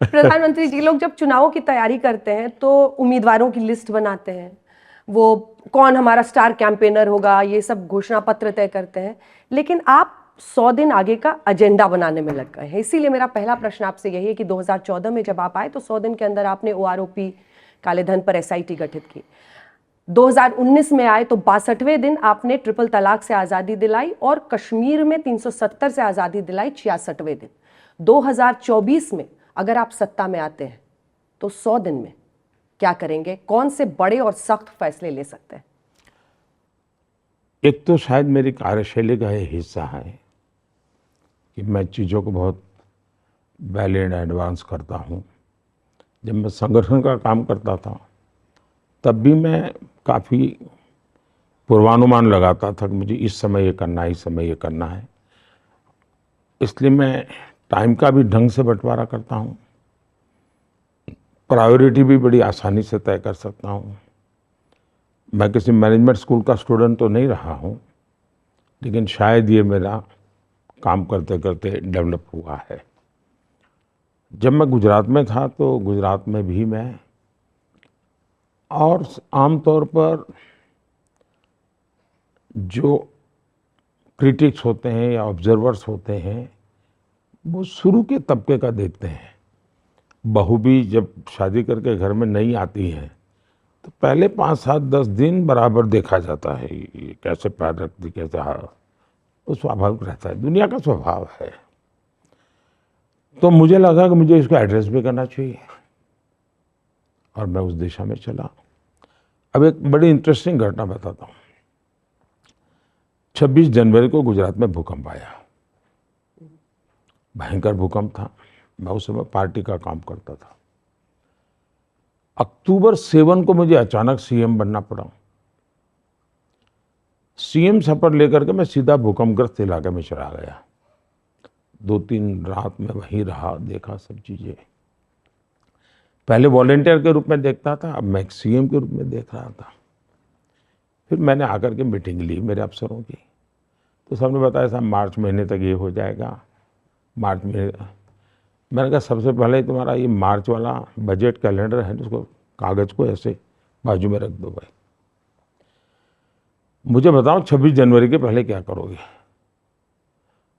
प्रधानमंत्री जी लोग जब चुनावों की तैयारी करते हैं तो उम्मीदवारों की लिस्ट बनाते हैं, वो कौन हमारा स्टार कैंपेनर होगा, ये सब घोषणा पत्र तय करते हैं। लेकिन आप 100 दिन आगे का एजेंडा बनाने में लग गए हैं। इसीलिए मेरा पहला प्रश्न आपसे यही है कि 2014 में जब आप आए तो 100 दिन के अंदर आपने OROP, काले धन पर SIT गठित की। 2019 में आए तो 62वें दिन आपने ट्रिपल तलाक से आज़ादी दिलाई और कश्मीर में 370 से आज़ादी दिलाई 66वें दिन। 2024 में अगर आप सत्ता में आते हैं तो 100 दिन में क्या करेंगे? कौन से बड़े और सख्त फैसले ले सकते हैं? एक तो शायद मेरी कार्यशैली का ये हिस्सा है कि मैं चीज़ों को बहुत वेल इन एडवांस करता हूँ। जब मैं संगठन का काम करता था तब भी मैं काफ़ी पूर्वानुमान लगाता था कि मुझे इस समय ये करना है, इस समय ये करना है। इसलिए मैं टाइम का भी ढंग से बंटवारा करता हूँ, प्रायोरिटी भी बड़ी आसानी से तय कर सकता हूँ। मैं किसी मैनेजमेंट स्कूल का स्टूडेंट तो नहीं रहा हूँ, लेकिन शायद ये मेरा काम करते करते डेवलप हुआ है। जब मैं गुजरात में था तो गुजरात में भी मैं और आमतौर पर जो क्रिटिक्स होते हैं या ऑब्जर्वर्स होते हैं वो शुरू के तबके का देखते हैं। बहू भी जब शादी करके घर में नहीं आती है तो पहले 5, 7, 10 दिन बराबर देखा जाता है, ये कैसे पैर रखती, कैसे हाँ, वो स्वाभाविक रहता है, दुनिया का स्वभाव है। तो मुझे लगा कि मुझे इसको एड्रेस भी करना चाहिए और मैं उस दिशा में चला। अब एक बड़ी इंटरेस्टिंग घटना बताता हूँ। 26 जनवरी को गुजरात में भूकंप आया, भयंकर भूकंप था। मैं उस समय पार्टी का काम करता था। अक्टूबर 7 को मुझे अचानक सीएम बनना पड़ा। सीएम शपथ लेकर के मैं सीधा भूकंपग्रस्त इलाके में चला गया। 2-3 रात में वहीं रहा, देखा सब चीजें। पहले वॉलेंटियर के रूप में देखता था, अब मैं सीएम के रूप में देख रहा था। फिर मैंने आकर के मीटिंग ली मेरे अफसरों की, तो सबने बताया साहब मार्च महीने तक ये हो जाएगा। मार्च में मैंने कहा सबसे पहले तुम्हारा ये मार्च वाला बजट कैलेंडर है, उसको कागज़ को ऐसे बाजू में रख दो भाई, मुझे बताओ 26 जनवरी के पहले क्या करोगे।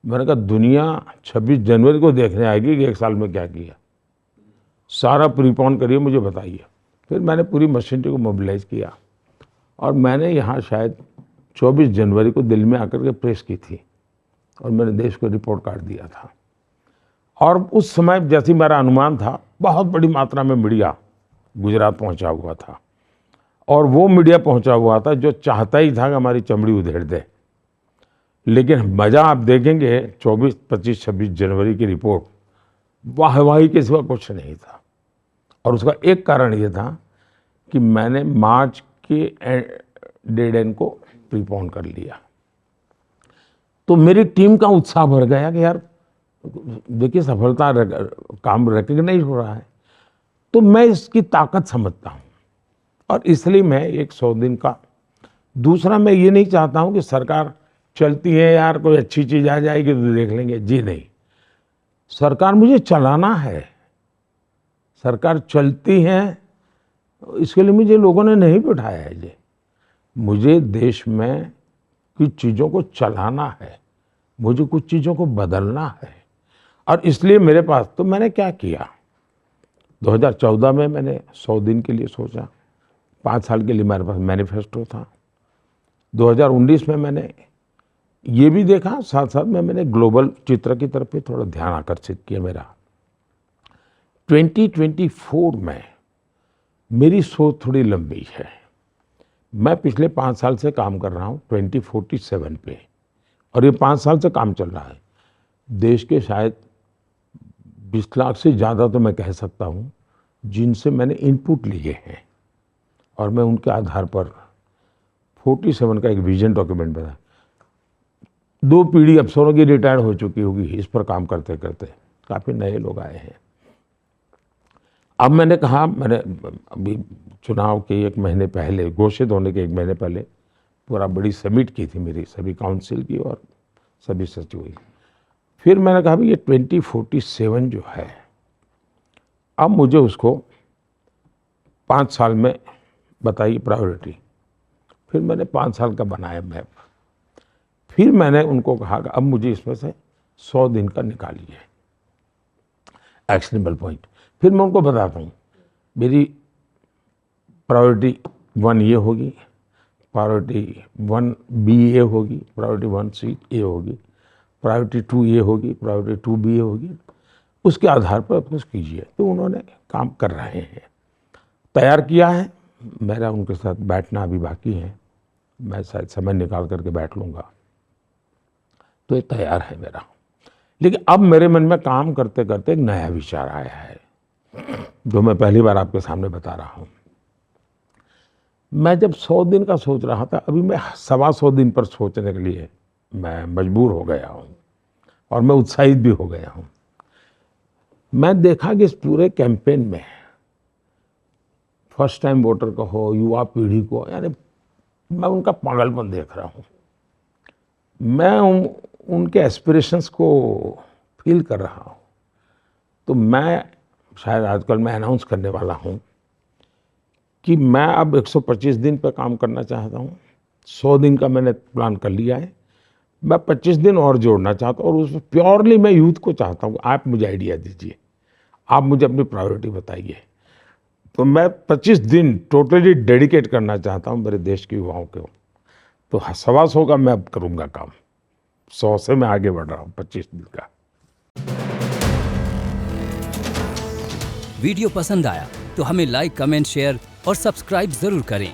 मैंने कहा दुनिया 26 जनवरी को देखने आएगी कि 1 साल में क्या किया, सारा प्रीपोन करिए, मुझे बताइए। फिर मैंने पूरी मशीनरी को मोबिलाइज किया और मैंने यहाँ शायद 24 जनवरी को दिल्ली में आकर के प्रेस की थी और मैंने देश को रिपोर्ट कार्ड दिया था। और उस समय जैसी मेरा अनुमान था, बहुत बड़ी मात्रा में मीडिया गुजरात पहुंचा हुआ था और वो मीडिया पहुंचा हुआ था जो चाहता ही था कि हमारी चमड़ी उधेड़ दे। लेकिन मज़ा आप देखेंगे 24, 25, 26 जनवरी की रिपोर्ट वाहवाही के सिवा कुछ नहीं था। और उसका एक कारण ये था कि मैंने मार्च के डेड एंड को प्रीपोन कर लिया। तो मेरी टीम का उत्साह बढ़ गया कि यार देखिए सफलता काम रिकग्नाइज हो रहा है। तो मैं इसकी ताकत समझता हूँ और इसलिए मैं एक 100 दिन का। दूसरा, मैं ये नहीं चाहता हूँ कि सरकार चलती है यार कोई अच्छी चीज़ आ जाएगी तो देख लेंगे, जी नहीं। सरकार मुझे चलाना है, सरकार चलती है, इसके लिए मुझे लोगों ने नहीं बिठाया है जी। मुझे देश में कुछ चीज़ों को चलाना है, मुझे कुछ चीज़ों को बदलना है। और इसलिए मेरे पास, तो मैंने क्या किया, 2014 में मैंने 100 दिन के लिए सोचा, 5 साल के लिए मेरे पास मैनिफेस्टो था। 2019 में मैंने ये भी देखा, साथ साथ में मैंने ग्लोबल चित्र की तरफ भी थोड़ा ध्यान आकर्षित किया मेरा। 2024 में मेरी सोच थोड़ी लंबी है। मैं पिछले 5 साल से काम कर रहा हूँ 2047 पे और ये 5 साल से काम चल रहा है। देश के शायद 20 लाख से ज़्यादा तो मैं कह सकता हूँ जिनसे मैंने इनपुट लिए हैं और मैं उनके आधार पर 47 का एक विजन डॉक्यूमेंट बना। 2 पीढ़ी अफसरों की रिटायर हो चुकी होगी इस पर काम करते करते, काफ़ी नए लोग आए हैं। अब मैंने कहा, मैंने अभी चुनाव के 1 महीने पहले, घोषित होने के 1 महीने पहले पूरा बड़ी समिट की थी मेरी, सभी काउंसिल की और सभी सचिवों की। फिर मैंने कहा भाई ये 2047 जो है अब मुझे उसको 5 साल में बताइए प्रायोरिटी। फिर मैंने 5 साल का बनाया मैप। फिर मैंने उनको कहा कि अब मुझे इसमें से 100 दिन का निकालिए एक्शनेबल पॉइंट। फिर मैं उनको बताता हूँ मेरी प्रायोरिटी 1 ये होगी, प्रायोरिटी 1B ये होगी, प्रायोरिटी 1C ये होगी, प्रायोरिटी 2 ये होगी, प्रायोरिटी 2B ये होगी। उसके आधार पर कुछ कीजिए। तो उन्होंने काम कर रहे हैं, तैयार किया है। मेरा उनके साथ बैठना अभी बाकी है, मैं शायद समय निकाल करके बैठ लूँगा। तो ये तैयार है मेरा। लेकिन अब मेरे मन में काम करते करते एक नया विचार आया है, जो मैं पहली बार आपके सामने बता रहा हूँ। मैं जब 100 दिन का सोच रहा था, अभी मैं 125 दिन पर सोचने के लिए मैं मजबूर हो गया हूँ और मैं उत्साहित भी हो गया हूँ। मैं देखा कि इस पूरे कैंपेन में फर्स्ट टाइम वोटर का हो, युवा पीढ़ी को, यानी मैं उनका पागलपन देख रहा हूँ। मैं उनके एस्पिरेशंस को फील कर रहा हूँ। तो मैं शायद आजकल मैं अनाउंस करने वाला हूँ कि मैं अब 125 दिन पर काम करना चाहता हूँ। 100 दिन का मैंने प्लान कर लिया है, मैं 25 दिन और जोड़ना चाहता हूँ और उसमें प्योरली मैं यूथ को चाहता हूँ। आप मुझे आइडिया दीजिए, आप मुझे अपनी प्रायोरिटी बताइए। तो मैं 25 दिन टोटली डेडिकेट करना चाहता हूँ मेरे देश के युवाओं को। तो 125 का मैं अब करूँगा काम, 100 से मैं आगे बढ़ रहा हूँ 25 दिन का। वीडियो पसंद आया तो हमें लाइक, कमेंट, शेयर और सब्सक्राइब जरूर करें।